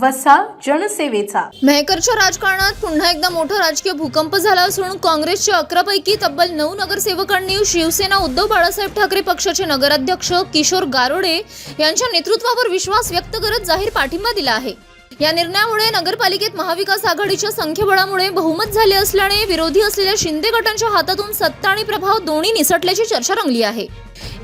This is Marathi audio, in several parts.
वसा जनसेवेचा. मेहकरच्या राजकारणात पुन्हा एकदा मोठा राजकीय भूकंप झाला असून काँग्रेसच्या 11 पैकी तब्बल 9 नगरसेवकांनी शिवसेना उद्धव बाळासाहेब ठाकरे पक्षाचे नगराध्यक्ष किशोर गारोडे यांच्या नेतृत्वावर विश्वास व्यक्त करत जाहीर पाठिंबा दिला आहे. या निर्णयामुळे नगरपालिकेत महाविकास आघाडीच्या संख्याबळामुळे बहुमत झाले असल्याने विरोधी असलेल्या शिंदे गटांच्या हातातून सत्ता आणि प्रभाव दोन्ही निसटल्याची चर्चा रंगली आहे.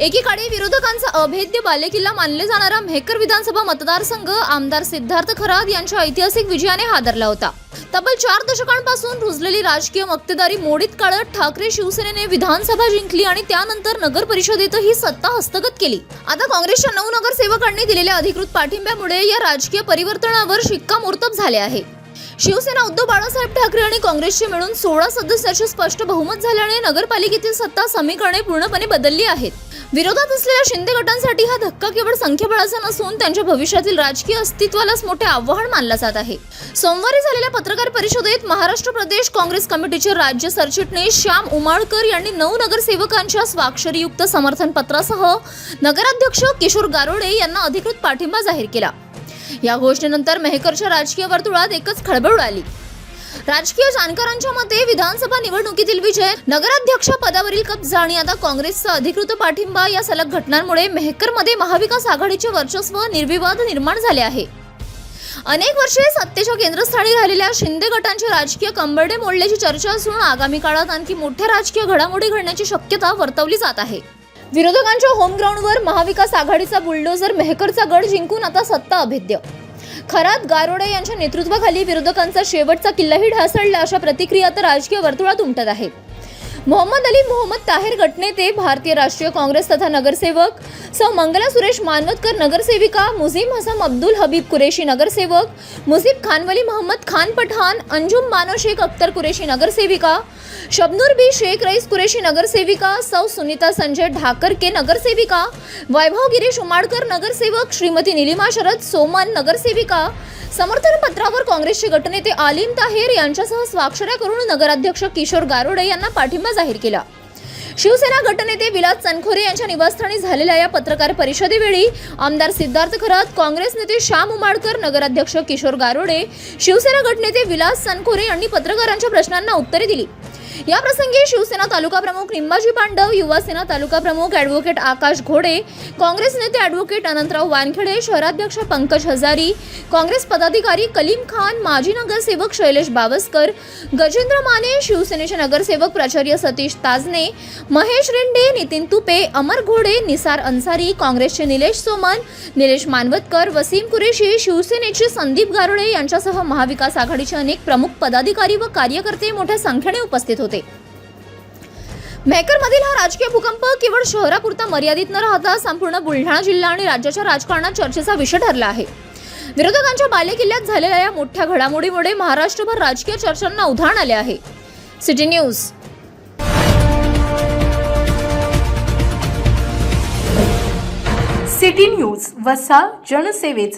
एकीकडे विरोधकांचा अभेद्य बालेकिल्ला मानले जाणारा मेहकर विधानसभा मतदारसंघ आमदार सिद्धार्थ खरात यांच्या ऐतिहासिक विजयाने हादरला होता. तब्बल 4 दशकांपासून रुजलेली राजकीय मक्तेदारी मोडीत काढत ठाकरे शिवसेनेने विधानसभा जिंकली आणि त्यानंतर नगर परिषदेतही सत्ता हस्तगत केली. आता काँग्रेसच्या 9 नगरसेवकांनी दिलेल्या अधिकृत पाठिंब्यामुळे या राजकीय परिवर्तनावर शिक्कामोर्तब झाले आहे. शिवसेना उद्धव बाळासाहेब ठाकरे आणि काँग्रेसचे मिळून 16 सदस्याचे स्पष्ट बहुमत झाल्याने नगरपालिकेतील सत्ता समीकरणे पूर्णपणे बदलली आहेत. विरोधात असलेल्या शिंदे गटांसाठी हा धक्का केवळ संख्याबळाचा नसून त्यांच्या भविष्यातील राजकीय अस्तित्वालाच मोठे आव्हान मानला जात आहे. सोमवारी झालेल्या पत्रकार परिषदेत महाराष्ट्र प्रदेश काँग्रेस कमिटीचे राज्य सरचिटणीस श्याम उमाळकर यांनी 9 नगरसेवकांच्या स्वाक्षरीयुक्त समर्थन पत्रासह नगराध्यक्ष किशोर गारोडे यांना अधिकृत पाठिंबा जाहीर केला. या घोषणेनंतर मेहकरच्या राजकीय वर्तुळात एकच खळबळ उडाली. राजकीय जाणकारांच्या मते विधानसभा निवडणुकीतील विजय, नगराध्यक्ष पदावरील कब्जा आणि आता काँग्रेसचा अधिकृत पाठिंबा या सलग घटनांमुळे मेहकरमध्ये महाविकास आघाडीचे वर्चस्व निर्विवाद निर्माण झाले आहे. अनेक वर्षे सत्तेच्या केंद्रस्थानी राहिलेल्या शिंदे गटांचे राजकीय कंबरडे मोडल्याची चर्चा असून आगामी काळात आणखी मोठ्या राजकीय घडामोडी घडण्याची शक्यता वर्तवली जात आहे. विरोधकांच्या होम ग्राउंडवर महाविकास आघाडीचा बुलडोझर मेहकरचा गड जिंकून आता सत्ता अभेद्य. खरात गारोडे यांच्या नेतृत्वाखाली विरोधकांचा शेवटचा किल्लाही ढासळला अशा प्रतिक्रिया तर राजकीय वर्तुळात उमटत आहेत. मोहम्मद अली मोहम्मद ताहेर गटनेते, भारतीय राष्ट्रीय काँग्रेस तथा नगरसेवक सौ मंगला सुरेश मानवतकर नगरसेविका, मुझीम हसन अब्दुल हबीब कुरेशी नगरसेवक, मुझीब खानवली मोहम्मद खान पठान, अंजुम बानो शेख अख्तर कुरेशी नगरसेविका, शबनूर बी शेख रईस कुरेशी नगरसेविका, सौ सुनीता संजय ढाकर के नगरसेविका, वैभव गिरीश उमाडकर नगरसेवक, श्रीमती निलिमा शरद सोमन नगरसेविका, समर्थन पत्रावर काँग्रेसचे गटनेते आलिम ताहेर यांच्यासह स्वाक्षऱ्या करून नगराध्यक्ष किशोर गारोडे यांना पाठिंबा जाहीर केला. शिवसेना गटनेते विलास चनखोरे यांच्या निवासस्थानी झालेल्या या पत्रकार परिषदेवेळी आमदार सिद्धार्थ खरात, काँग्रेस नेते श्याम उमाडकर, नगराध्यक्ष किशोर गारोडे, शिवसेना गटनेते विलास चनखोरे यांनी पत्रकारांच्या प्रश्नांना उत्तरे दिली. या प्रसंगी शिवसेना तालुका प्रमुख निंबाजी पांडव, युवा सेना तालुका प्रमुख ॲडव्होकेट आकाश घोडे, काँग्रेस नेते ॲडव्होकेट अनंतराव वानखेडे, शहराध्यक्ष पंकज हजारी, काँग्रेस पदाधिकारी कलीम खान, माजी नगरसेवक शैलेश बावस्कर, गजेंद्र माने, शिवसेनेचे नगरसेवक प्राचार्य सतीश ताजने, महेश रेंडे, नितीन तुपे, अमर घोडे, निसार अन्सारी, काँग्रेसचे निलेश सोमन, निलेश मानवतकर, वसीम कुरेशी, शिवसेनेचे संदीप गारोडे यांच्यासह महाविकास आघाडीचे अनेक प्रमुख पदाधिकारी व कार्यकर्ते मोठ्या संख्येने उपस्थित होते. मेहकरमधील हा राजकीय भूकंप केवळ शहरापुरता मर्यादित न राहता संपूर्ण बुलढाणा जिल्हा आणि राज्याच्या राजकारणात चर्चेचा विषय ठरला आहे. विरोधकांच्या बालेकिल्ल्यात झालेल्या या मोठ्या घडामोडीमुळे महाराष्ट्रभर राजकीय चर्चांना उधाण आले आहे. City news. सिटी न्यूज वसा जनसेवेचा.